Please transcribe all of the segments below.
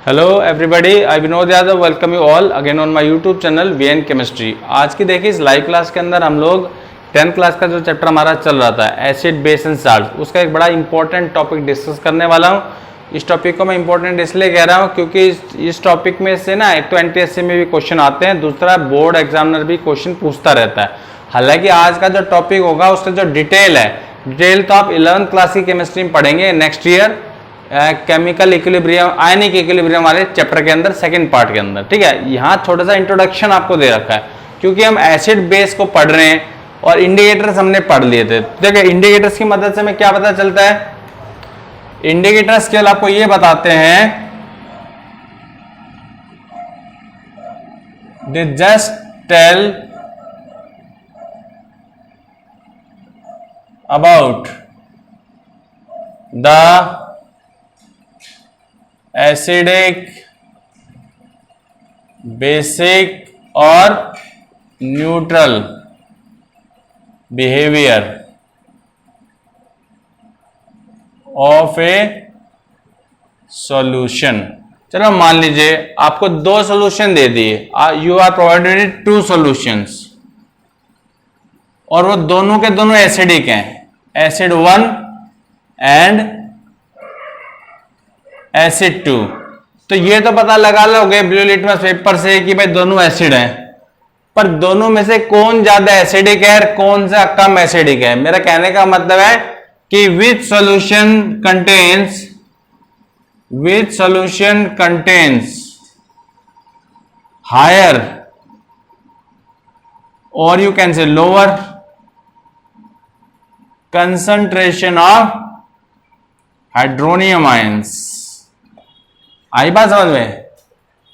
Hello everybody, I Vinod Yadav welcome you all again on my YouTube channel VN chemistry. आज की देखिए इस live class के अंदर हम लोग 10th क्लास का जो चैप्टर हमारा चल रहा था एसिड बेस एंड साल्ट, उसका एक बड़ा इंपॉर्टेंट टॉपिक डिस्कस करने वाला हूँ। इस टॉपिक को मैं इंपॉर्टेंट इसलिए कह रहा हूँ क्योंकि इस टॉपिक में से ना एक तो एनटीएससी में भी क्वेश्चन आते हैं, दूसरा बोर्ड एग्जामिनर भी क्वेश्चन पूछता रहता है। हालांकि आज का जो टॉपिक होगा उसका जो डिटेल है, डिटेल तो आप 11th क्लास की केमिस्ट्री में पढ़ेंगे next year chemical equilibrium, ionic equilibrium वाले चैप्टर के अंदर, सेकंड पार्ट के अंदर। ठीक है, यहाँ थोड़ा सा इंट्रोडक्शन आपको दे रखा है क्योंकि हम एसिड बेस को पढ़ रहे हैं और इंडिकेटर्स हमने पढ़ लिए थे। देखिए इंडिकेटर्स की मदद से हमें क्या पता चलता है, इंडिकेटर्स केवल आपको ये बताते हैं they just tell about the acidic, basic और neutral behaviour of a solution. चलो मान लीजिए आपको दो सॉल्यूशन दे दिए, you are provided two solutions और वो दोनों के दोनों एसिडिक हैं, एसिड 1 एंड एसिड 2। तो ये तो पता लगा लोगे ब्लू लिटमस पेपर से कि भाई दोनों एसिड हैं, पर दोनों में से कौन ज्यादा एसिडिक है और कौन सा कम एसिडिक है। मेरा कहने का मतलब है कि विच सॉल्यूशन कंटेन्स हायर और you can say lower concentration of hydronium ions. आई बात समझ में?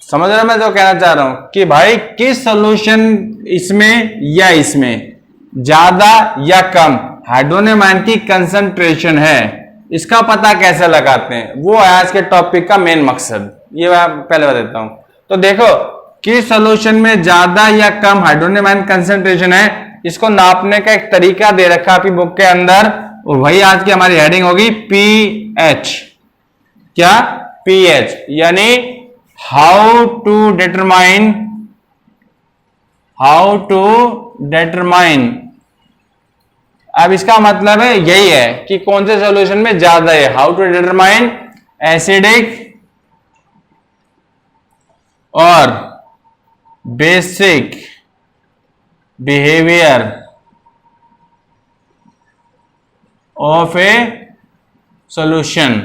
समझ रहे मैं जो कहना चाह रहा हूं कि भाई किस सॉल्यूशन इसमें या इसमें ज्यादा या कम हाइड्रोनियम आयन की कंसंट्रेशन है, इसका पता कैसे लगाते हैं, वो है आज के टॉपिक का मेन मकसद। ये मैं पहले बता देता हूं। तो देखो किस सॉल्यूशन में ज्यादा या कम हाइड्रोनियम आयन कंसंट्रेशन है, इसको नापने का एक तरीका दे रखा आपकी बुक के अंदर, और वही आज की हमारी हेडिंग होगी पीएच। क्या? पीएच, यानी हाउ टू डिटरमाइन। अब इसका मतलब है यही है कि कौन से सॉल्यूशन में ज्यादा है, हाउ टू डिटरमाइन एसिडिक और basic behaviour of a solution.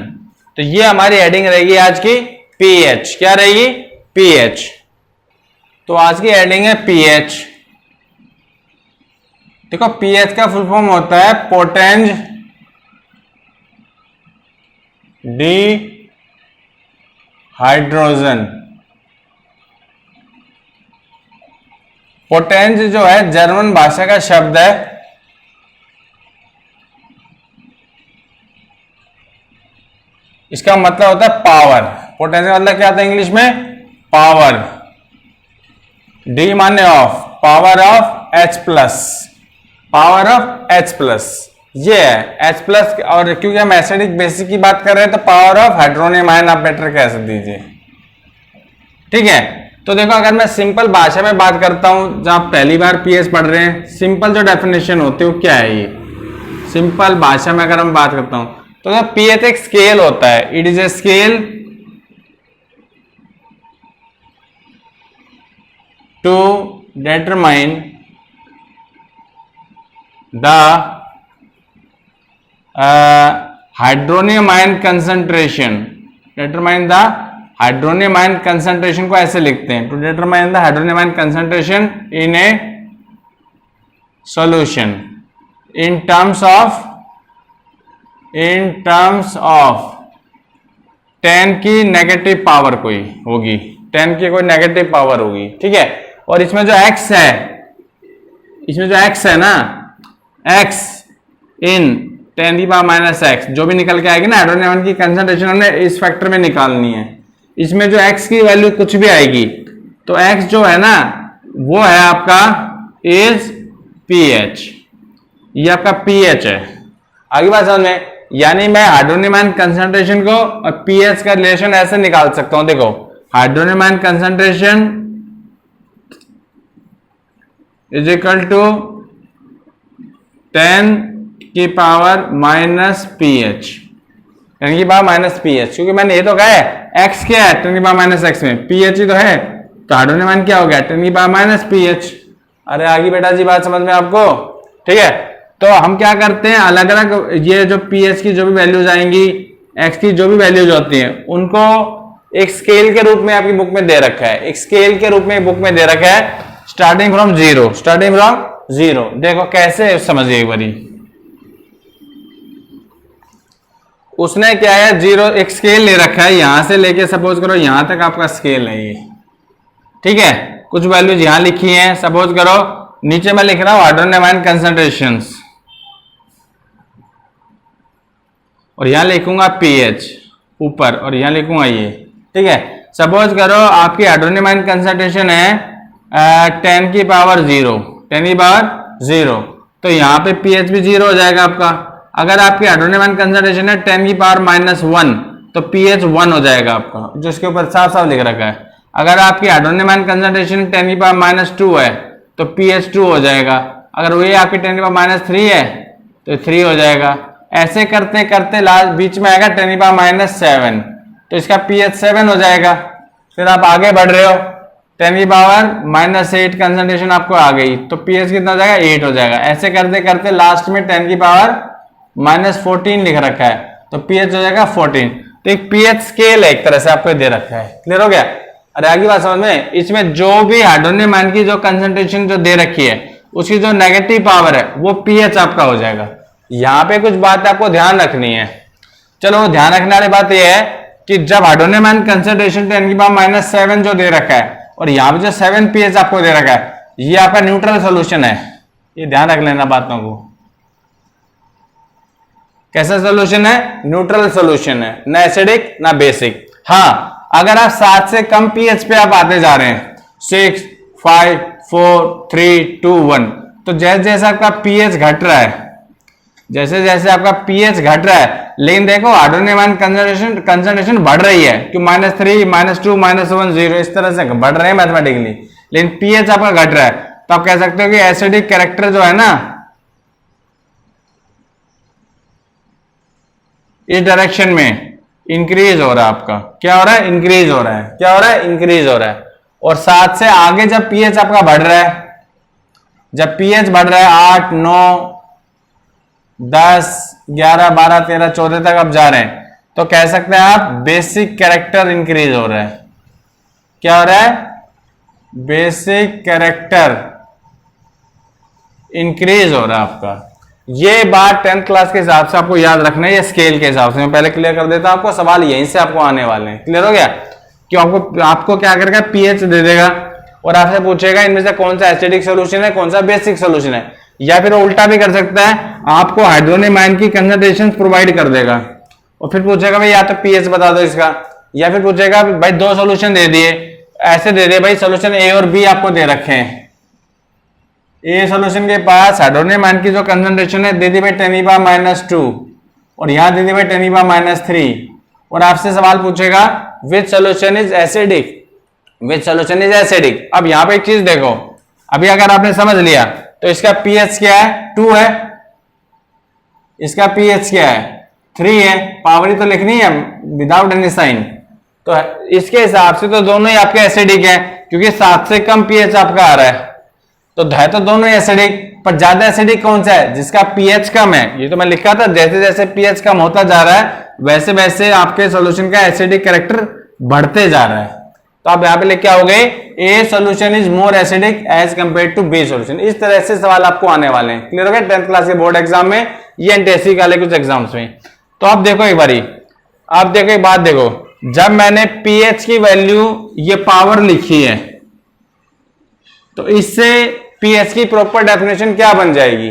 तो ये हमारी हेडिंग रहेगी आज की पीएच। क्या रहेगी? पीएच। तो आज की हेडिंग है पीएच। देखो पीएच का फुल फॉर्म होता है पोटेंज डी हाइड्रोजन। पोटेंज जो है जर्मन भाषा का शब्द है, इसका मतलब होता है पावर। पोटेंशियल का मतलब क्या आता है इंग्लिश में? पावर। डी माने of, power of H plus, power of H plus ये है H प्लस। और क्योंकि हम एसिडिक बेसिक की बात कर रहे हैं तो पावर ऑफ हाइड्रोनियम आयन आप बेटर कह दीजिए। ठीक है, तो देखो अगर मैं सिंपल भाषा में बात करता हूं, जहां पहली बार पीएच पढ़ रहे हैं, सिंपल जो डेफिनेशन होती है वो क्या है, ये सिंपल भाषा में अगर हम बात करता हूं तो पीएच एक स्केल होता है। It is a scale to determine the hydronium ion concentration. Determine the hydronium ion concentration को ऐसे लिखते हैं, to determine the hydronium ion concentration in a solution in terms of 10 की नेगेटिव पावर कोई होगी, 10 की कोई नेगेटिव पावर होगी। ठीक है, और इसमें जो x है, इसमें जो x है ना, x इन 10 की पावर माइनस x, जो भी निकल के आएगी ना हाइड्रोनियम आयन की कंसंट्रेशन हमने इस फैक्टर में निकालनी है। इसमें जो x की वैल्यू कुछ भी आएगी तो x जो है ना वो है आपका इज pH, ये आपका pH है। आगे बात समझ में, यानी मैं हाइड्रोनियम आयन कंसंट्रेशन को और पीएच का रिलेशन ऐसे निकाल सकता हूं। देखो hydronium ion concentration is equal to 10 की पावर माइनस पीएच, 10 की पावर माइनस पीएच, क्योंकि मैंने ये तो कहा है एक्स क्या है 10 की पावर माइनस एक्स में पीएच ही तो है, तो हाइड्रोनियम आयन क्या हो गया 10 की पावर माइनस पीएच। अरे आगे बेटा जी बात समझ में आपको, ठीक है। तो हम क्या करते हैं, अलग अलग ये जो पीएच की जो भी वैल्यूज आएंगी, एक्स की जो भी वैल्यूज होती हैं, उनको एक स्केल के रूप में आपकी बुक में दे रखा है, एक स्केल के रूप में बुक में दे रखा है, स्टार्टिंग फ्रॉम जीरो। देखो कैसे समझिए एक बारी। उसने क्या है जीरो एक स्केल ले रखा है, यहां से लेके सपोज करो यहां तक आपका स्केल है ये, ठीक है। कुछ वैल्यूज यहां लिखी हैं, सपोज करो नीचे मैं लिख रहा हूं हाइड्रोनियम आयन कंसंट्रेशंस, और यहां लिखूंगा पीएच ऊपर, और यहां लिखूंगा ये, ठीक है। सपोज करो आपकी हाइड्रोनियम आयन कंसंट्रेशन है 10 की पावर 0, तो यहाँ पे पीएच भी 0 हो जाएगा आपका। अगर आपकी हाइड्रोनियम आयन कंसंट्रेशन है 10 की पावर माइनस 1, तो पीएच 1 हो जाएगा आपका, जो इसके ऊपर साफ साफ लिख रखा है। अगर आपकी हाइड्रोनियम आयन कंसंट्रेशन 10 की पावर माइनस 2 है, तो पीएच 2 हो जाएगा। अगर वही आपकी 10 की पावर माइनस 3 है, तो 3 हो जाएगा। ऐसे करते करते लास्ट बीच में आएगा 10 की पावर माइनस 7, तो इसका पीएच 7 हो जाएगा। फिर आप आगे बढ़ रहे हो, 10 की पावर माइनस 8 कंसंट्रेशन आपको आ गई, तो पीएच कितना हो जाएगा 8 हो जाएगा। ऐसे करते करते लास्ट में 10 की पावर माइनस 14 लिख रखा है, तो पीएच हो जाएगा 14। तो एक पीएच स्केल है एक तरह से आपको दे रखा है, क्लियर हो गया। अरे आगे बात समझ में, इसमें जो भी हाइड्रोनियम आयन की जो कंसंट्रेशन जो दे रखी है, उसकी जो नेगेटिव पावर है वो पीएच आपका हो जाएगा। यहां पे कुछ बात आपको ध्यान रखनी है। चलो ध्यान रखने वाली बात यह है कि जब हाइड्रोनियम आयन कंसंट्रेशन 10 की पावर माइनस 7 जो दे रखा है, और यहाँ पे जो 7 पीएच आपको दे रखा है, ये आपका न्यूट्रल सोल्यूशन है। ये ध्यान रख लेना बातों को। कैसा सोल्यूशन है? न्यूट्रल सोल्यूशन है, ना एसिडिक ना बेसिक। हाँ, अगर आप 7 से कम पीएच पे आप आते जा रहे हैं, 6, 5, 4, 3, 2, 1, तो जैसे जैसे आपका पीएच घट रहा है, जैसे जैसे आपका पीएच घट रहा है, लेकिन देखो हाइड्रोनियम आयन कंसंट्रेशन बढ़ रही है, क्यों -3, -2, -1, 0 इस तरह से बढ़ रहे हैं मैथमेटिकली, लेकिन पीएच आपका घट रहा है, तो आप कह सकते हो कि एसिडिक कैरेक्टर जो है ना, इस डायरेक्शन में इंक्रीज हो रहा है आपका। क्या हो रहा है? इंक्रीज हो रहा है। क्या हो रहा है? इंक्रीज हो रहा है। और 7 से आगे जब पीएच आपका बढ़ रहा है, जब पीएच बढ़ रहा है 8, 9, 10, 11, 12, 13, 14 तक आप जा रहे हैं, तो कह सकते हैं आप बेसिक कैरेक्टर इंक्रीज हो रहा है। क्या हो रहा है? बेसिक कैरेक्टर इंक्रीज हो रहा है आपका। ये बात 10th क्लास के हिसाब से आपको याद रखना है, ये स्केल के हिसाब से मैं पहले क्लियर कर देता हूं आपको। सवाल यहीं से आपको आने वाले हैं, क्लियर हो गया? कि आपको क्या करेगा, पीएच दे देगा और आपसे पूछेगा इनमें से कौन सा एसिडिक सोल्यूशन है, कौन सा बेसिक सोल्यूशन है। या फिर वो उल्टा भी कर सकता है, आपको हाइड्रोनियम आयन की कंसंट्रेशन प्रोवाइड कर देगा और फिर पूछेगा भाई या तो पीएच बता दो इसका, या फिर पूछेगा भाई 2 सोल्यूशन दे दिए, ऐसे दे दे भाई सोल्यूशन ए और बी आपको दे रखे हैं। ए सोल्यूशन के पास हाइड्रोनियम आयन की जो कंसंट्रेशन है दे दी भाई 10⁻², और यहां दे दी भाई 10⁻3, और आपसे सवाल पूछेगा which solution is acidic, which solution is acidic. अब यहां पे एक चीज देखो, अभी अगर आपने समझ लिया तो इसका पीएच क्या है? 2 है, इसका पीएच क्या है? 3 है। पावर ही तो लिखनी है विदाउट एनी साइन, तो इसके हिसाब से तो दोनों ही आपके एसिडिक है, क्योंकि 7 से कम पीएच आपका आ रहा है, तो है तो दोनों ही एसिडिक। पर ज्यादा एसिडिक कौन सा है? जिसका पीएच कम है। ये तो मैं लिखा था, जैसे जैसे पीएच कम होता जा रहा है वैसे वैसे आपके सॉल्यूशन का एसिडिक कैरेक्टर बढ़ते जा रहा है। तो आप यहां पे लिख के आओगे A solution is more acidic as compare to B solution. इस तरह से सवाल आपको आने वाले हैं, क्लियर हो गया? 10th क्लास के बोर्ड एग्जाम में, ये एनटीएससी वाले कुछ एग्जाम्स में। तो आप देखो एक बारी, आप देखो एक बात देखो, जब मैंने पीएच की वैल्यू ये पावर लिखी है, तो इससे पीएच की प्रॉपर डेफिनेशन क्या बन जाएगी,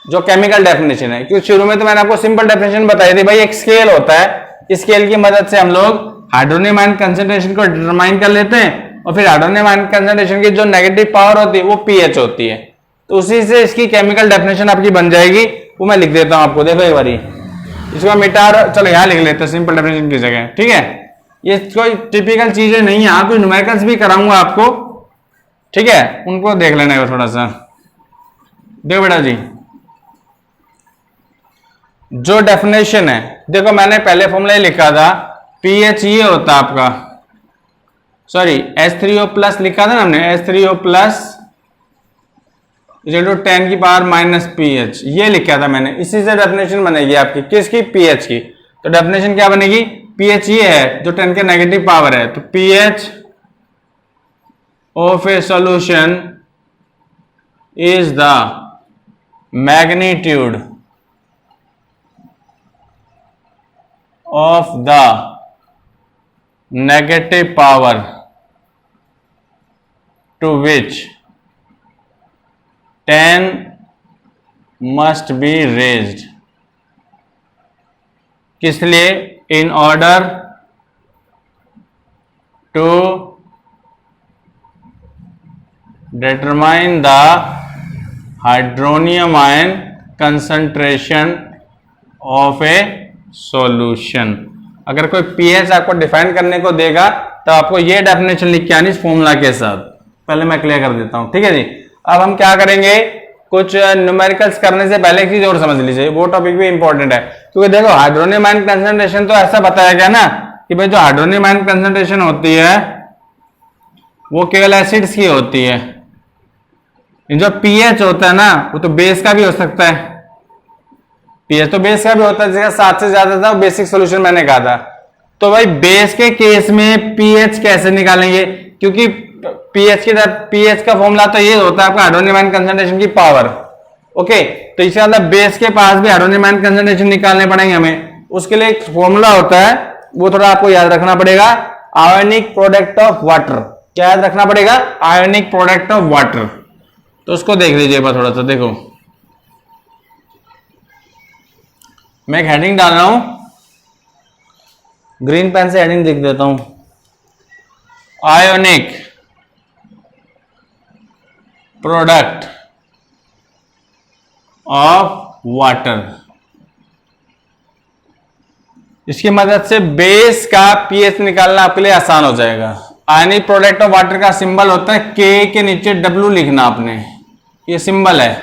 जो केमिकल डेफिनेशन है। क्योंकि शुरू में तो मैंने आपको सिंपल डेफिनेशन बताई थी, भाई एक स्केल होता है, स्केल की मदद से हम लोग हाइड्रोनियम आयन कंसंट्रेशन को डिटरमाइन कर लेते हैं, और फिर हाइड्रोनियम आयन कंसंट्रेशन की जो नेगेटिव पावर होती है वो पीएच होती है। तो उसी से इसकी केमिकल डेफिनेशन आपकी बन जाएगी, वो मैं लिख देता हूं आपको। देखो एक बारी, इसको मिटा, चलो यहाँ लिख लेते हैं सिंपल डेफिनेशन की जगह, ठीक है। ये कोई टिपिकल चीजें नहीं है, यहाँ कुछ न्यूमेरिकल्स भी कराऊंगा आपको, ठीक है, उनको देख लेना है थोड़ा सा। देखो बेटा जी, जो डेफिनेशन है, देखो मैंने पहले फॉर्मूला लिखा था, पीएच ये होता आपका, सॉरी H3O प्लस लिखा था ना हमने, H3O प्लस इक्वल टू 10 की पावर माइनस पीएच, ये लिखा था मैंने। इसी से डेफिनेशन बनेगी आपकी, किसकी, पीएच की। तो डेफिनेशन क्या बनेगी, पीएच ये है जो 10 के नेगेटिव पावर है, तो pH of a solution is the magnitude of the negative power to which 10 must be raised, किस लिए, in order to determine the hydronium ion concentration of a solution। अगर कोई pH आपको डिफाइन करने को देगा तो आपको ये डेफिनेशन लिख के आनी इस फॉर्मूला के साथ। पहले मैं क्लियर कर देता हूं, ठीक है जी। अब हम क्या करेंगे, कुछ न्यूमेरिकल्स करने से पहले एक चीज और समझ लीजिए, वो टॉपिक भी इंपॉर्टेंट है, क्योंकि देखो हाइड्रोनियम आयन कंसंट्रेशन तो ऐसा बताया गया ना कि भाई जो हाइड्रोनियम आयन कंसंट्रेशन होती है वो केवल एसिड्स की होती है, जो पीएच होता है ना वो तो बेस का भी हो सकता है, पीएच तो बेस का भी होता है, जैसे 7 से ज्यादा था बेसिक सोल्यूशन मैंने कहा था। तो भाई बेस के केस में पीएच कैसे निकालेंगे, क्योंकि पीएच का फॉर्मूला तो ये होता है आपका हाइड्रोनियम आयन कंसंट्रेशन की पावर, ओके। तो इसका मतलब बेस के पास भी हाइड्रोनियम आयन कंसंट्रेशन निकालने पड़ेंगे हमें, उसके लिए एक फॉर्मूला होता है, वो थोड़ा आपको याद रखना पड़ेगा, आयोनिक प्रोडक्ट ऑफ वाटर। क्या याद रखना पड़ेगा, आयोनिक प्रोडक्ट ऑफ वाटर। तो उसको देख लीजिए थोड़ा सा, देखो मैं एक हेडिंग डाल रहा हूं, ग्रीन पेन से हेडिंग लिख देता हूं, आयोनिक प्रोडक्ट ऑफ वाटर। इसकी मदद से बेस का पीएच निकालना आपके लिए आसान हो जाएगा। आयनिक प्रोडक्ट ऑफ वाटर का सिंबल होता है के के नीचे W लिखना आपने, ये सिंबल है,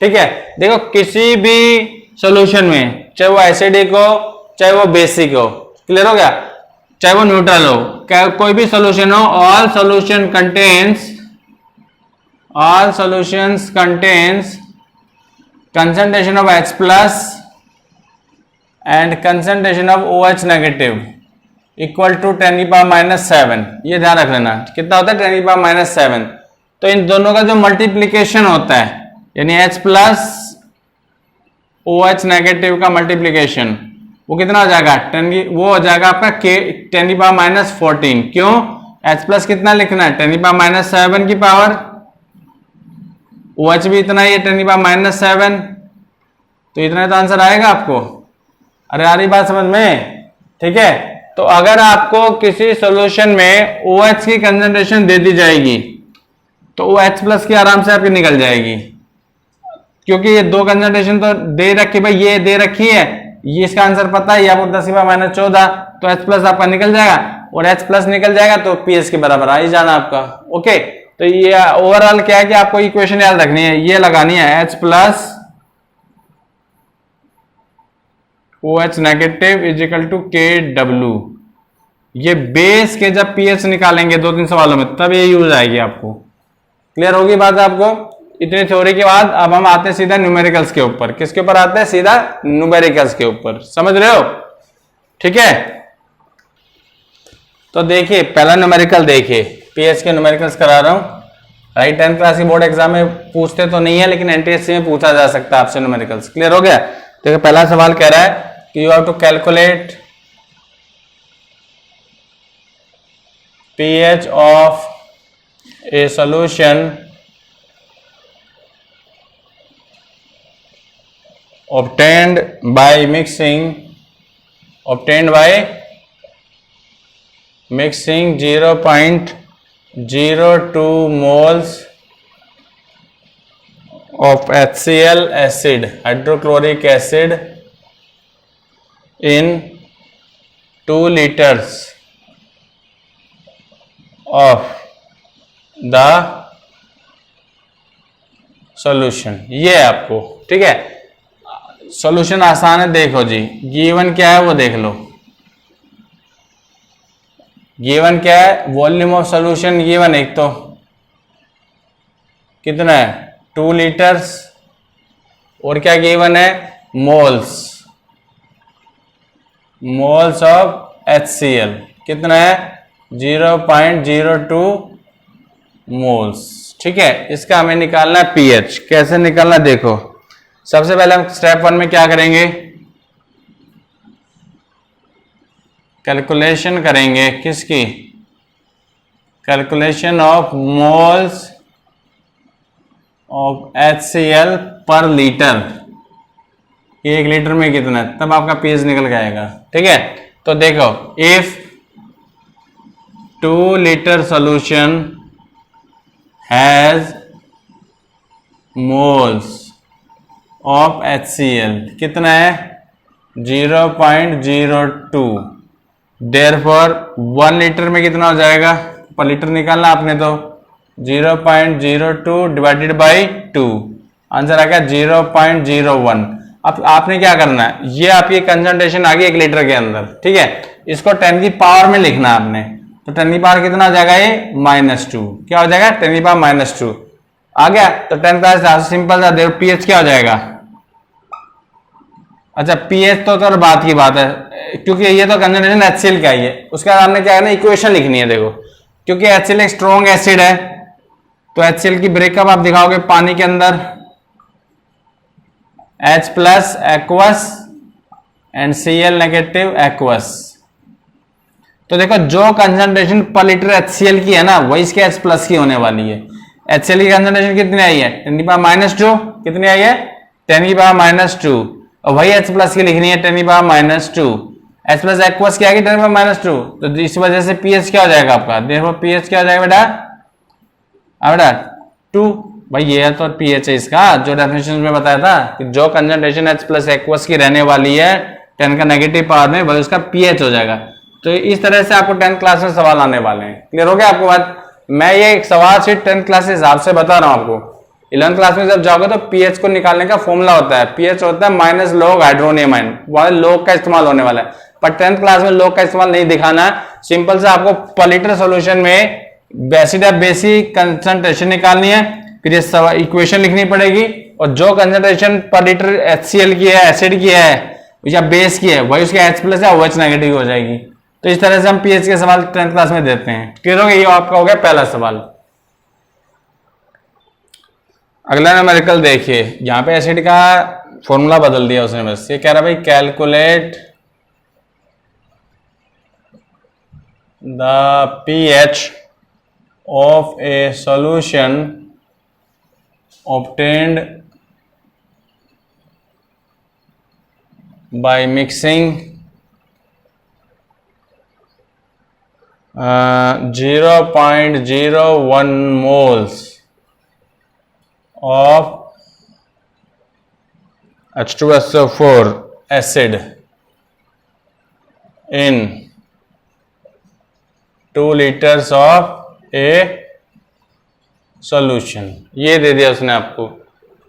ठीक है। देखो किसी भी सॉल्यूशन में, चाहे वो एसिडिक हो चाहे वो बेसिक हो, क्लियर हो गया, चाहे वो न्यूट्रल हो, कोई भी सॉल्यूशन हो, all solution contains concentration of H plus and concentration of OH negative equal to 10 की पावर माइनस 7। ये ध्यान रख लेना, कितना होता है 10 की पावर माइनस 7। तो इन दोनों का जो मल्टीप्लीकेशन होता है, यानी H प्लस OH नेगेटिव का मल्टीप्लीकेशन, वो कितना हो जाएगा, वो हो जाएगा आपका K 10 की पावर माइनस 14। क्यों, H प्लस कितना लिखना है, 10 की पावर माइनस 7 की पावर, OH भी इतना ही है 10 की पावर माइनस 7, तो इतना तो आंसर आएगा आपको। अरे आ रही बात समझ में, ठीक है। तो अगर आपको किसी सॉल्यूशन में OH की कंसंट्रेशन दे दी जाएगी तो OH प्लस की आराम से आपकी निकल जाएगी, क्योंकि ये दो कंसंट्रेशन तो दे रखी, भाई ये दे रखी है, ये इसका आंसर पता है, ये आपको 10 की पावर माइनस 14, तो H प्लस आपका निकल जाएगा, और H प्लस निकल जाएगा तो पीएच के बराबर आ ही जाना आपका, ओके। तो ये ओवरऑल क्या है कि आपको इक्वेशन याद रखनी है, ये लगानी है H plus OH negative is equal to KW। ये बेस के जब पीएच निकालेंगे 2-3 सवालों में तब ये यूज आएगी आपको। क्लियर होगी बात आपको। इतनी थ्योरी के बाद अब हम आते हैं सीधा न्यूमेरिकल्स के ऊपर। किसके ऊपर आते हैं, सीधा न्यूमेरिकल्स के ऊपर, समझ रहे हो, ठीक है। तो देखिए पहला न्यूमेरिकल देखिए, पीएच के न्यूमेरिकल्स करा रहा हूं, राइट। 10th क्लास की बोर्ड एग्जाम में पूछते तो नहीं है, लेकिन एनटीएससी में पूछा जा सकता है आपसे न्यूमेरिकल्स। क्लियर हो गया। देखिए पहला सवाल कह रहा है कि you have to calculate pH of a solution obtained by mixing 0.02 moles of HCl acid, hydrochloric acid, in 2 liters of the solution। ये है आपको, ठीक है। सॉल्यूशन आसान है, देखो जी, गिवन क्या है वो देख लो। गिवन क्या है, वॉल्यूम ऑफ सॉल्यूशन गिवन, एक तो कितना है 2 लीटर्स, और क्या गिवन है मोल्स, मोल्स ऑफ HCl कितना है 0.02 मोल्स, ठीक है। इसका हमें निकालना है pH। कैसे निकालना देखो, सबसे पहले हम स्टेप 1 में क्या करेंगे, कैलकुलेशन करेंगे, किसकी, calculation of moles of HCl पर लीटर, 1 लीटर में कितना है, तब आपका pH निकल जाएगा, ठीक है। तो देखो, if 2 liter solution has moles of HCl कितना है 0.02, देयरफॉर 1 लीटर में कितना हो जाएगा, पर लीटर निकालना आपने, तो 0.02 डिवाइडेड बाई 2, आंसर आ गया 0.01। अब आपने क्या करना है, ये आपकी कंसंट्रेशन आ गई 1 लीटर के अंदर, ठीक है। इसको 10 की पावर में लिखना है आपने, तो 10 की पावर कितना हो जाएगा, ये -2, क्या हो जाएगा 10 की पावर -2 आ गया। तो 10 का सिंपल सा देखो, pH क्या हो जाएगा, अच्छा pH तो बात की बात है, क्योंकि ये तो कंसंट्रेशन HCl का ही है। उसके बाद आपने क्या करना, इक्वेशन लिखनी है, देखो क्योंकि HCl एक स्ट्रॉन्ग एसिड है, तो HCl की ब्रेकअप आप दिखाओगे पानी के अंदर, H plus aqueous and Cl negative aqueous. तो देखो जो कंसंट्रेशन पर लीटर HCl की है ना, वही इसके H प्लस की होने वाली है। HCl की कंसंट्रेशन कितनी आई है 10 की पावर -2, कितनी आई है 10 की पावर -2, और वही H प्लस की लिखनी है 10 की पावर -2, H प्लस एक्वस की आएगी 10 की पावर -2, तो इस वजह से pH क्या हो जाएगा आपका, देखो pH क्या हो जाएगा बेटा, बेटा 2, भाई ये है तो pH है इसका, जो डेफिनेशन में बताया था कि जो कंसंट्रेशन H प्लस एक्वस की रहने वाली है 10 का नेगेटिव पावर में, वही उसका pH हो जाएगा। तो इस तरह से आपको 10th क्लास में सवाल आने वाले हैं। क्लियर हो गया आपको बात, मैं ये एक सवाल शीट 10th क्लास के हिसाब से बता रहा हूं आपको। 11th क्लास में जब जाओगे तो pH को निकालने का फॉर्मूला होता है, pH होता है माइनस लॉग हाइड्रोनियम आयन, वहां लॉग का इस्तेमाल होने वाला है, पर 10th क्लास में लॉग का इस्तेमाल नहीं दिखाना है। सिंपल से आपको पर लीटर सोल्यूशन में एसिड या बेसिक कंसंट्रेशन निकालनी है, फिर ये इक्वेशन लिखनी पड़ेगी, और जो कंसंट्रेशन पर लीटर HCl की है, एसिड की है या बेस की है, वही उसके H प्लस या OH नेगेटिव हो जाएगी। तो इस तरह से हम pH के सवाल 10th क्लास में देते हैं। क्लियर हो गया, ये आपका हो गया पहला सवाल। अगला न्यूमेरिकल देखिए, यहां पे एसिड का फॉर्मूला बदल दिया उसने, बस ये कह रहा भाई calculate the pH of a solution obtained by mixing 0.01 moles of H2SO4 acid in 2 liters of A solution. ये दे दिया उसने आपको,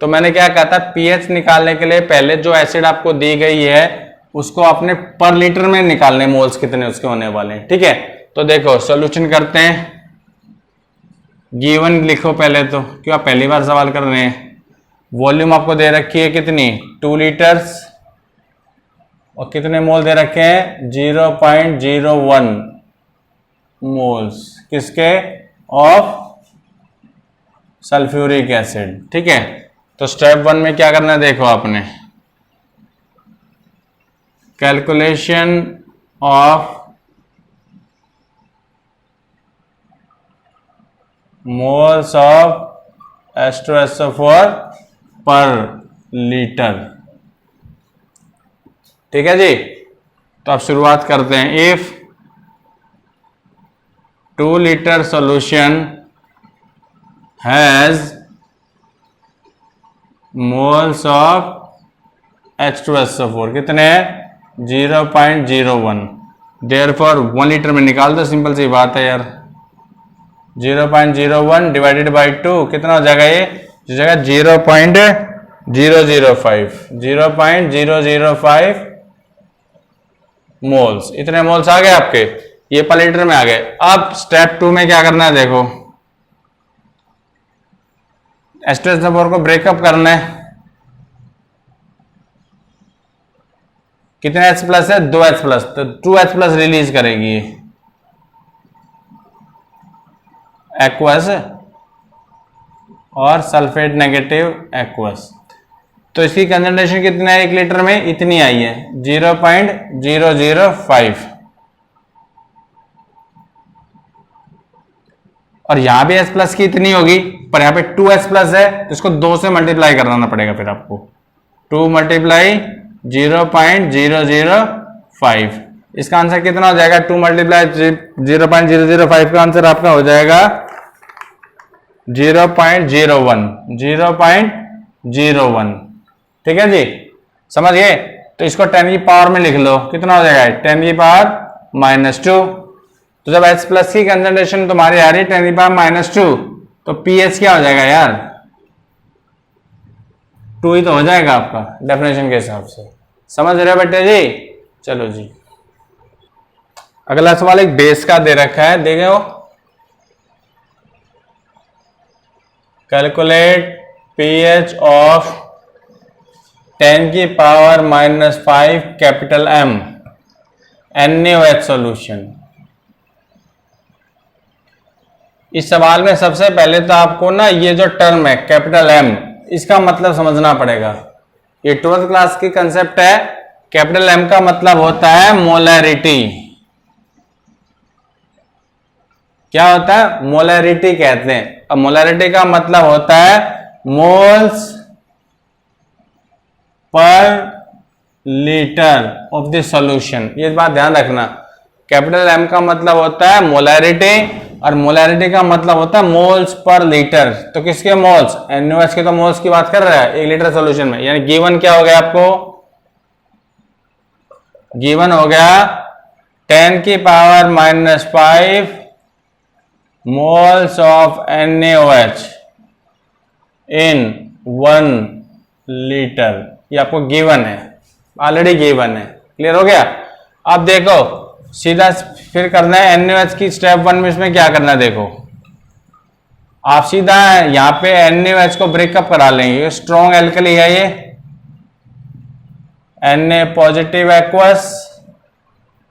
तो मैंने क्या कहा था, pH निकालने के लिए पहले जो एसिड आपको दी गई है उसको आपने पर लीटर में निकालने, मोल्स कितने उसके होने वाले हैं, ठीक है। तो देखो सॉल्यूशन करते हैं, गिवन लिखो पहले, तो क्यों आप पहली बार सवाल कर रहे हैं। वॉल्यूम आपको दे रखी है कितनी 2 लीटर्स, और कितने मोल दे रखे हैं 0.01 मोल्स, किसके, ऑफ सल्फ्यूरिक एसिड, ठीक है। तो स्टेप 1 में क्या करना है, देखो आपने calculation of moles of H2SO4 पर लीटर, ठीक है जी। तो अब शुरुआत करते हैं। If 2 liter solution has moles of H2SO4 कितने हैं 0.01, देयरफॉर 1 लीटर में निकाल दो, सिंपल सी बात है यार। 0.01 डिवाइडेड बाई 2 कितना हो जाएगा, ये हो जाएगा 0.005, 0.005 मोल्स। इतने मोल्स आ गए आपके, ये पर लीटर में आ गए। अब स्टेप 2 में क्या करना है, देखो H2SO4 को ब्रेकअप करना है। कितने H प्लस है, 2H प्लस, तो 2H प्लस रिलीज करेगी ये एक्वस और सल्फेट नेगेटिव एक्वस। तो इसकी कंसंट्रेशन कितना है 1 लीटर में, इतनी आई है 0.005। और यहां भी H प्लस की इतनी होगी, पर यहां पे 2H प्लस है तो इसको 2 से मल्टीप्लाई कराना पड़ेगा फिर आपको। 2 मल्टीप्लाई 0.005, इसका आंसर कितना हो जाएगा, 2 मल्टीप्लाई 0.005 का आंसर आपका हो जाएगा 0.01। ठीक है जी, समझ गए। तो इसको 10 की पावर में लिख लो, कितना हो जाएगा 10 की पावर -2। तो जब H प्लस की कंसंट्रेशन तुम्हारी आ रही है 10 की पावर -2, तो pH क्या हो जाएगा यार, 2 ही तो हो जाएगा आपका डेफिनेशन के हिसाब से। समझ रहे हो बेटे जी। चलो जी, अगला सवाल एक बेस का दे रखा है, देखो कैलकुलेट pH ऑफ 10 की power -5 capital M NaOH solution. इस सवाल में सबसे पहले तो आपको ना ये जो टर्म है कैपिटल M, इसका मतलब समझना पड़ेगा। ये 12th क्लास की कंसेप्ट है। कैपिटल M का मतलब होता है मोलैरिटी। क्या होता है, मोलैरिटी कहते हैं। अब मोलैरिटी का मतलब होता है moles per litre of the solution. ये बात ध्यान रखना, कैपिटल M का मतलब होता है मोलैरिटी और मोलैरिटी का मतलब होता है मोल्स पर लीटर। तो किसके मोल्स, NaOH के तो मोल्स की बात कर रहा है 1 लीटर सॉल्यूशन में। यानी गिवन क्या हो गया आपको, गिवन हो गया 10 की power -5 moles of NaOH in 1 litre. ये आपको गिवन है, ऑलरेडी गिवन है। क्लियर हो गया। अब देखो सीधा फिर करना है NaOH की स्टेप 1 में। इसमें क्या करना है, देखो आप सीधा यहां पे NaOH को ब्रेकअप करा लेंगे। स्ट्रॉन्ग एल्कली है ये, Na positive aqueous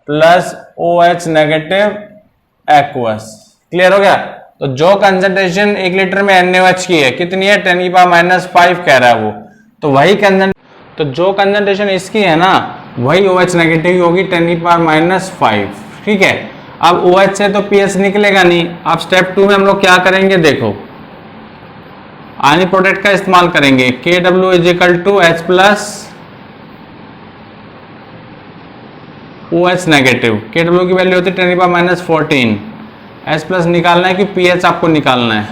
plus OH negative aqueous. Clear हो गया। तो जो कंसंट्रेशन 1 लीटर में NaOH की है कितनी है, 10 की पावर -5 कह रहा है वो, तो वही तो जो कंसंट्रेशन इसकी है ना वही OH नेगेटिव होगी 10 की पावर -5। ठीक है। अब OH से तो pH निकलेगा नहीं। अब स्टेप 2 में हम लोग क्या करेंगे, देखो आयनिक प्रोडक्ट का इस्तेमाल करेंगे। Kw = H plus OH negative. Kw की वैल्यू होती है 10 की पावर -14। H प्लस निकालना है कि pH आपको निकालना है।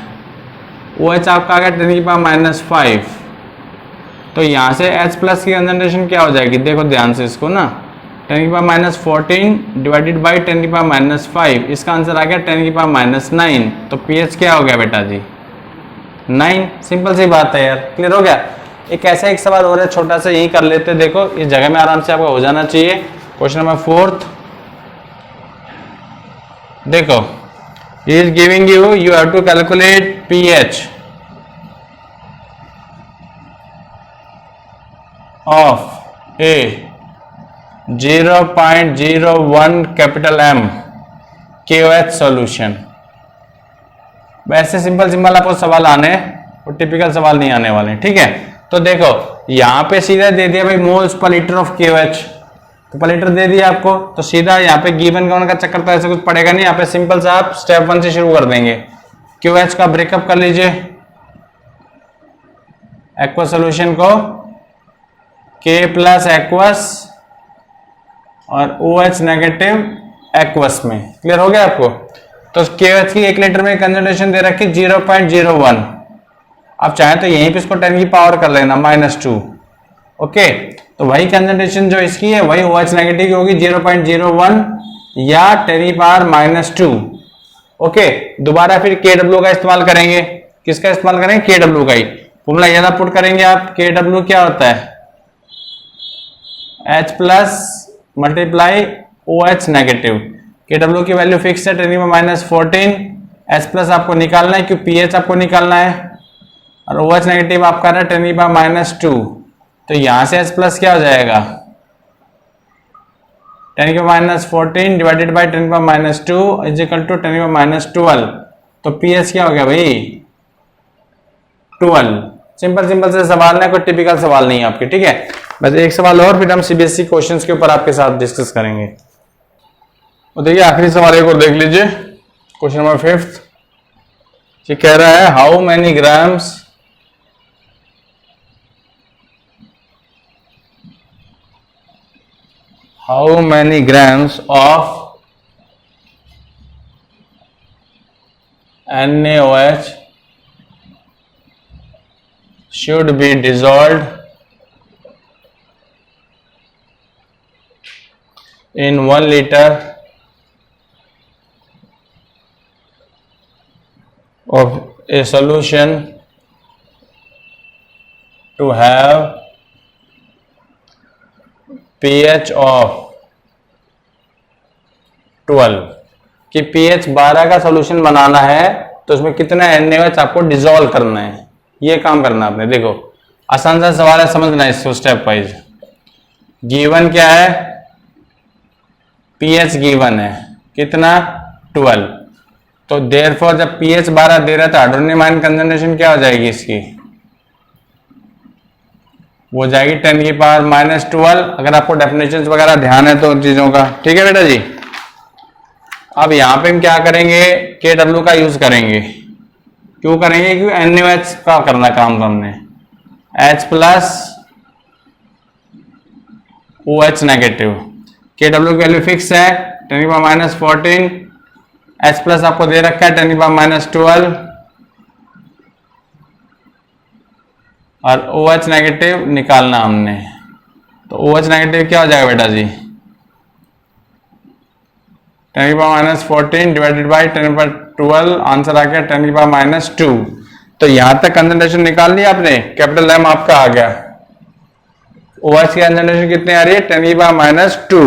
OH आपका आ गया 10 की पावर -5। तो यहां से H प्लस की कंसंट्रेशन क्या हो जाएगी, देखो ध्यान से इसको ना, 10 की पावर -14 डिवाइडेड बाई 10 की पावर -5। इसका आंसर आ गया 10 की पावर -9। तो pH क्या हो गया बेटा जी, 9। सिंपल सी बात है यार। क्लियर हो गया। एक ऐसा एक सवाल हो रहा है छोटा सा, यही कर लेते हैं। देखो इस जगह में आराम से आपका हो जाना चाहिए। क्वेश्चन नंबर 4th, देखो he is giving you have to calculate pH of a 0.01 capital M KOH solution. वैसे सिंपल आपको सवाल आने और टिपिकल सवाल नहीं आने वाले। ठीक है। तो देखो यहां पे सीधा दे दिया भाई moles per litre of KOH, तो पर लीटर दे दिया आपको। तो सीधा यहाँ पे गिवन गिवन का चक्कर तो ऐसे कुछ पड़ेगा नहीं। यहाँ पे सिंपल सा आप स्टेप 1 से शुरू कर देंगे। QH का ब्रेकअप कर लीजिए, एक्वस सॉल्यूशन को K प्लस एक्वस और OH नेगेटिव एक्वस में। क्लियर हो गया आपको। तो KOH की 1 लीटर में कंसंट्रेशन दे रखी 0.01। आप चाहें तो यहीं पे इसको 10 की पावर कर लेना -2। ओके, तो वही कंसंट्रेशन जो इसकी है वही OH नेगेटिव की होगी 0.01 या 10⁻²। ओके, दोबारा फिर KW का इस्तेमाल करेंगे। किसका इस्तेमाल करेंगे? KW का ही। फॉर्मूला याद पुट करेंगे आप। KW क्या होता है? H plus multiply OH negative. KW की वैल्यू फिक्स है 10⁻14। H प्लस आपको निकालना है क्योंकि pH आपको निकालना है, और OH नेगेटिव आपका है 10⁻²। तो यहां से H प्लस क्या हो जाएगा? 10⁻14 divided by 10⁻² is equal to 10⁻12। तो pH क्या हो गया भाई? 12। सिंपल सिंपल से सवाल है, कोई टिपिकल सवाल नहीं है आपके, ठीक है। बस एक सवाल और, फिर हम CBSE क्वेश्चंस के ऊपर आपके साथ डिस्कस करेंगे। तो देखिए आखिरी सवाल एक और देख लीजिए, क्वेश्चन नंबर 5। ये कह रहा है how many grams of NaOH should be dissolved in 1 liter of a solution to have pH of 12। कि pH 12 का सॉल्यूशन बनाना है तो उसमें कितना NaOH आपको डिसॉल्व करना है, ये काम करना आपने। देखो आसान सा सवाल है, समझना इसको स्टेप वाइज। गिवन क्या है? pH गिवन है कितना? 12। तो देयरफॉर जब pH 12 दे रहा था, हाइड्रोनियम आयन कंसंट्रेशन क्या हो जाएगी इसकी? वो जाएगी 10⁻12। अगर आपको डेफिनेशंस वगैरह ध्यान है तो उन चीजों का, ठीक है बेटा जी। अब यहां पे हम क्या करेंगे? KW का यूज करेंगे। क्यों करेंगे? क्योंकि NaOH का करना काम तो हमने। H plus OH negative. KW की वैल्यू फिक्स है 10⁻14। H प्लस आपको दे रखा है 10⁻12, और OH नेगेटिव निकालना हमने। तो OH नेगेटिव क्या हो जाएगा बेटा जी? 10⁻14 डिवाइडेड बाई 10/12, आंसर आ गया 10⁻2। तो यहां तक कंसंट्रेशन निकाल लिया आपने, कैपिटल M आपका आ गया। OH की कंसंट्रेशन कितनी आ रही है? 10⁻2।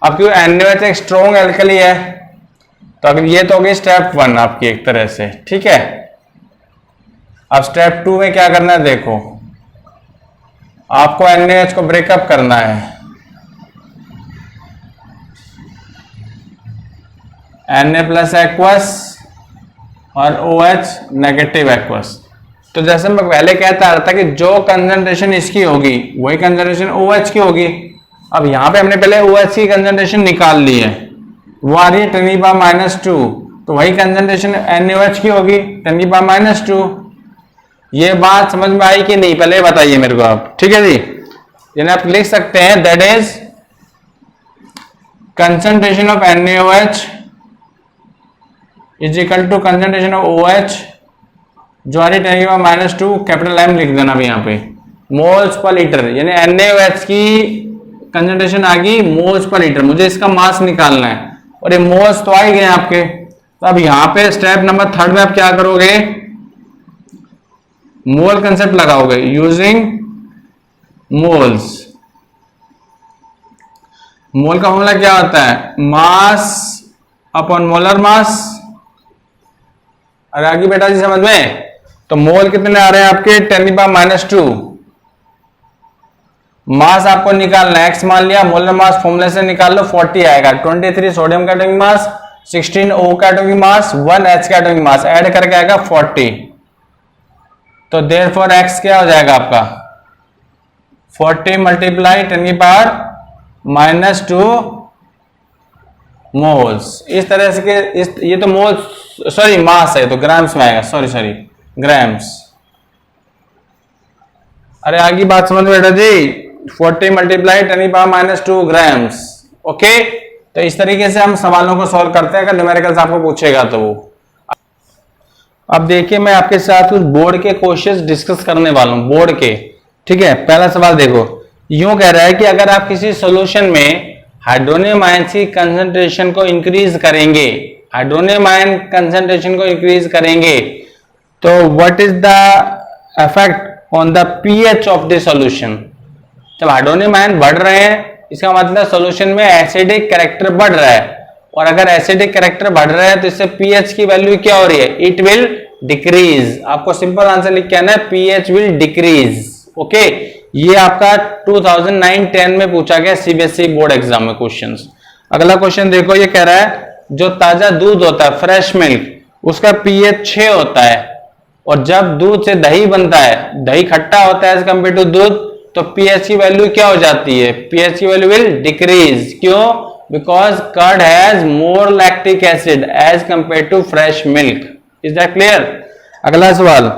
अब क्यों NaOH एक स्ट्रॉन्ग एल्कली है, तो अगर ये तो होगी स्टेप 1 आपकी एक तरह से, ठीक है। अब स्टेप 2 में क्या करना है? देखो आपको NaOH को ब्रेकअप करना है। Na प्लस एक्वस और OH नेगेटिव एक्वस। तो जैसे मैं पहले कहता आ रहा था कि जो कंसंट्रेशन इसकी होगी वही कंसंट्रेशन OH की होगी। अब यहां पे हमने पहले OH की कंसंट्रेशन निकाल ली है, वो आ रही है 10⁻2। तो वही कंसंट्रेशन NaOH की होगी 10⁻2। ये बात समझ में आई कि नहीं? पहले बताइए मेरे को आप, ठीक है जी। यानी आप लिख सकते हैं that is concentration of NaOH is equal to concentration of OH, जो आ रही 10⁻2, कैपिटल M लिख देना अभी यहाँ पे, मोल्स पर लीटर। यानी NaOH की कंसंट्रेशन आ गई मोल्स पर लीटर। मुझे इसका मास निकालना है, और ये मोल्स तो आ ही गए आपके। तो अब यहाँ पे स्टेप नंबर 3 में आप क्या करोगे? मोल कंसेप्ट लगाओगे यूजिंग मोल्स। मोल का फॉर्मूला क्या होता है? Mass upon molar mass. अरे आगे बेटा जी समझ में? तो मोल कितने आ रहे हैं आपके? 10⁻2। मास आपको निकालना है, x मान लिया, मोलर मास फॉर्मूले से निकाल लो, 40 आएगा। 23 सोडियम का एटॉमिक मास, 16 O का एटॉमिक मास, 1 H का एटॉमिक मास, ऐड करके आएगा 40। तो देयरफॉर x क्या हो जाएगा आपका? 40 मल्टीप्लाई 10⁻2 मोल्स। इस तरह से ये तो मोल्स, सॉरी मास है, तो ग्राम्स में आएगा, सॉरी ग्राम्स। अरे आगे बात समझ में बेटा जी, 40 मल्टीप्लाई 10⁻2 ग्राम्स। ओके, तो इस तरीके से हम सवालों को सॉल्व करते हैं अगर न्यूमेरिकल्स आपको पूछेगा तो। अब देखिए मैं आपके साथ कुछ बोर्ड के क्वेश्चंस डिस्कस करने वाला हूं, बोर्ड के, ठीक है। पहला सवाल देखो, यूं कह रहा है कि अगर आप किसी सॉल्यूशन में हाइड्रोनियम आयन की कंसंट्रेशन को इंक्रीज करेंगे, हाइड्रोनियम आयन कंसंट्रेशन को इंक्रीज करेंगे, तो what is the effect on the pH of the solution. जब हाइड्रोनियम आयन बढ़ रहे हैं इसका मतलब सॉल्यूशन में एसिडिक कैरेक्टर बढ़ रहा है, और अगर एसिडिक कैरेक्टर बढ़ रहा है तो इससे पीएच की वैल्यू क्या हो रही है, इट विल डिक्रीज। आपको सिंपल आंसर लिख के आना है, पीएच विल डिक्रीज। ओके, ये आपका 2009-10 में पूछा गया सीबीएसई बोर्ड एग्जाम में क्वेश्चंस। अगला क्वेश्चन देखो, ये कह रहा है जो ताजा दूध होता है फ्रेश मिल्क, उसका पीएच 6 होता है, और जब दूध से दही बनता है, दही खट्टा होता है एज कम्पेयर टू दूध, तो पीएच की वैल्यू क्या हो जाती है, पीएच की वैल्यू विल डिक्रीज। क्यों? Because curd has more lactic acid as compare to fresh milk. Is that clear? अगला सवाल,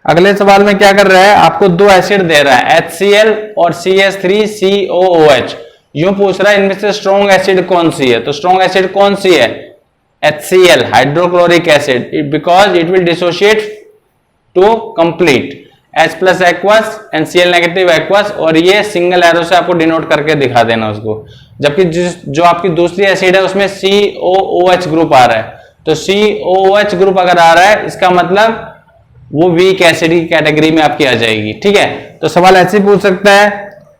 अगले सवाल में क्या कर रहा है, आपको दो एसिड दे रहा है HCl और CH3COOH। यूं पूछ रहा है इनमें से स्ट्रॉन्ग एसिड कौन सी है, तो स्ट्रॉन्ग एसिड कौन सी है, HCl hydrochloric acid, because it will dissociate to complete H plus aqueous and Cl negative aqueous, और ये सिंगल एरो से आपको डिनोट करके दिखा देना उसको। जबकि जो आपकी दूसरी एसिड है उसमें COOH ग्रुप आ रहा है, तो COOH ग्रुप अगर आ रहा है इसका मतलब वो वीक एसिड की कैटेगरी में आपकी आ जाएगी। ठीक है, तो सवाल ऐसे पूछ सकता है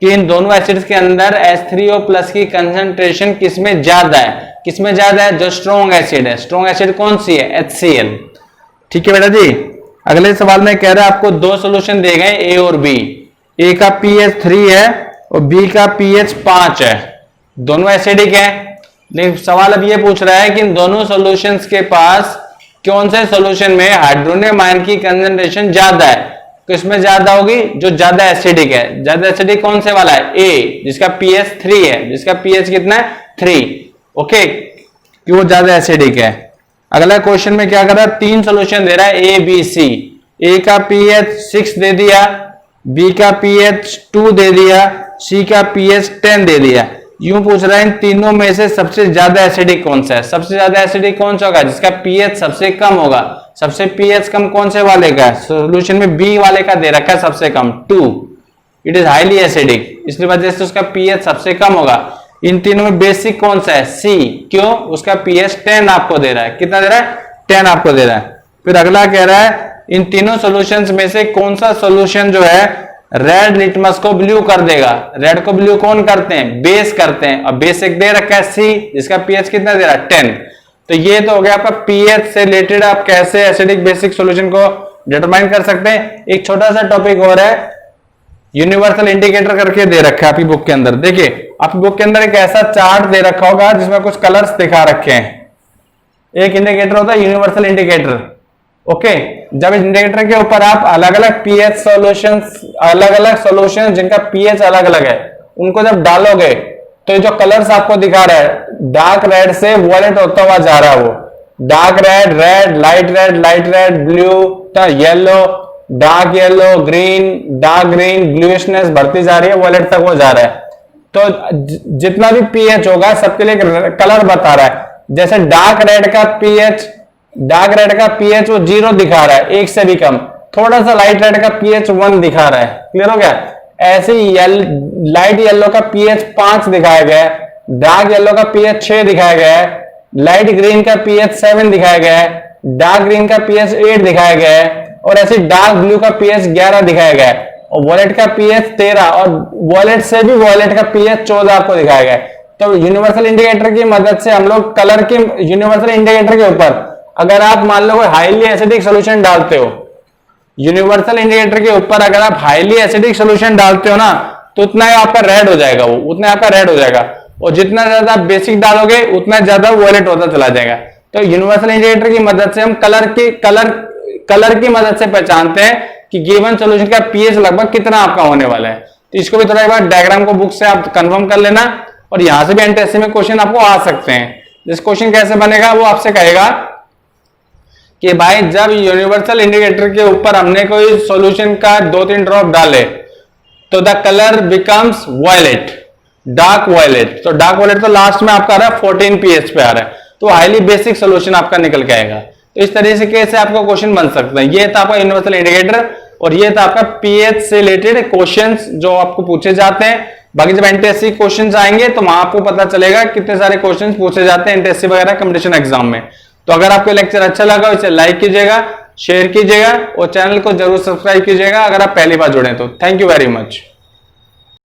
कि इन दोनों एसिड्स के अंदर H3O प्लस की कंसंट्रेशन किसमें ज्यादा है, किसमें ज्यादा है, जो स्ट्रॉन्ग एसिड है। स्ट्रॉन्ग एसिड कौन सी है, HCl। ठीक है बेटा जी। अगले सवाल में कह रहा है आपको दो सॉल्यूशन दे गए ए और बी, ए का पीएच 3 है और बी का पीएच 5 है, दोनों एसिडिक है। लेकिन सवाल अब ये पूछ रहा है कि इन दोनों सॉल्यूशंस के पास कौन से सॉल्यूशन में हाइड्रोनियम आयन की कंसंट्रेशन ज्यादा है, किसमें ज्यादा होगी, जो ज्यादा एसिडिक है। ज्यादा एसिडिक कौन से वाला है, ए, जिसका पीएच 3 है, जिसका पीएच कितना है 3। ओके, कि वो ज्यादा एसिडिक है। अगला क्वेश्चन में क्या कर रहा है, तीन सॉल्यूशन दे रहा है ए बी सी, ए का पीएच 6 दे दिया, बी का पीएच 2 दे दिया, सी का पीएच 10 दे दिया। यूं पूछ रहा है इन तीनों में से सबसे ज्यादा एसिडिक कौन सा है, सबसे ज्यादा एसिडिक कौन सा होगा, जिसका पीएच सबसे कम होगा। सबसे पीएच कम कौन से वाले का है, सॉल्यूशन में बी वाले का दे रखा है सबसे कम 2, इट इज हाईली एसिडिक, इसलिए वजह से उसका पीएच सबसे कम होगा। इन तीनों में बेसिक कौन सा है, सी, क्यों, उसका पीएच 10 आपको दे रहा है, कितना दे रहा है, 10 आपको दे रहा है। फिर अगला कह रहा है इन तीनों सॉल्यूशंस में से कौन सा सॉल्यूशन जो है रेड लिटमस को ब्लू कर देगा। रेड को ब्लू कौन करते हैं, बेस करते हैं, और बेस एक दे रखा है सी, जिसका पीएच कितना दे रहा है 10। तो ये तो हो गया आपका पीएच से रिलेटेड आप कैसे एसिडिक बेसिक सॉल्यूशन को डिटरमाइन कर सकते हैं। एक छोटा सा टॉपिक और है, यूनिवर्सल इंडिकेटर करके दे रखा है आपकी बुक के अंदर। देखिए आपकी बुक के अंदर एक ऐसा चार्ट दे रखा होगा जिसमें कुछ कलर्स दिखा रखे हैं। एक इंडिकेटर होता है यूनिवर्सल इंडिकेटर। ओके, जब इंडिकेटर के ऊपर आप अलग अलग पीएच सॉल्यूशंस, अलग अलग सॉल्यूशन जिनका पीएच अलग अलग है, उनको जब डालोगे तो जो कलर्स आपको दिखा रहा है, डार्क रेड से वॉयलेट होता हुआ जा रहा है, वो dark red, red, light red, blue, yellow, dark yellow, green, dark green, bluishness बढ़ती जा रही है, वॉयलेट तक वो जा रहा है। तो जितना भी पीएच होगा सबके लिए कलर बता रहा है। जैसे डार्क रेड का पीएच वो 0 दिखा रहा है, 1 से भी कम। थोड़ा सा लाइट रेड का पीएच 1 दिखा रहा है, क्लियर हो गया। ऐसे ही लाइट येलो का पीएच 5 दिखाया गया है, डार्क येलो का पीएच 6 दिखाया गया है, लाइट ग्रीन का पीएच 7 दिखाया गया है, डार्क ग्रीन का पीएच 8 दिखाया गया है, और ऐसे डार्क ब्लू का पीएच 11 दिखाया गया है, और वॉयलेट का पीएच 13, और वॉयलेट से भी वॉयलेट का पीएच 14 आपको दिखाया गया है। तो यूनिवर्सल इंडिकेटर की मदद से हम लोग कलर के यूनिवर्सल इंडिकेटर के ऊपर अगर आप मान लो कोई हाईली एसिडिक सॉल्यूशन डालते हो, यूनिवर्सल इंडिकेटर के ऊपर अगर आप हाईली एसिडिक सॉल्यूशन डालते हो ना, तो उतना ही आपका रेड हो जाएगा, वो उतना आपका रेड हो जाएगा, और जितना ज्यादा आप बेसिक डालोगे उतना ज्यादा वॉयलेट होता चला जाएगा। तो यूनिवर्सल इंडिकेटर की मदद से हम कलर की मदद से पहचानते हैं कि गिवन सॉल्यूशन का पीएच लगभग कितना आपका होने वाला है। तो इसको भी थोड़ा एक बार डायग्राम को बुक से आप कंफर्म कर लेना, और यहां से भी एनटीएससी में क्वेश्चन आपको आ सकते हैं। जिस क्वेश्चन कैसे बनेगा वो आपसे कहेगा कि भाई जब यूनिवर्सल इंडिकेटर के ऊपर हमने कोई सॉल्यूशन का 2-3 ड्रॉप डाले तो the colour becomes violet, dark violet. तो डार्क वॉयलेट तो लास्ट में आपका आ रहा है 14 पीएच पे आ रहा है, तो हाईली बेसिक सॉल्यूशन आपका निकल के आएगा। तो इस तरीके से आपको क्वेश्चन बन सकता है। ये था आपका यूनिवर्सल इंडिकेटर। और ये था आपका पीएच से रिलेटेड क्वेश्चंस जो आपको पूछे जाते हैं। बाकी जब एनटीएससी क्वेश्चंस आएंगे तो वहां आपको पता चलेगा कितने सारे क्वेश्चंस पूछे जाते हैं एनटीएससी वगैरह कंपटीशन एग्जाम में। तो अगर आपको लेक्चर अच्छा लगा इसे लाइक कीजिएगा, शेयर कीजिएगा और चैनल को जरूर सब्सक्राइब कीजिएगा अगर आप पहली बार जुड़े तो। Thank you very much.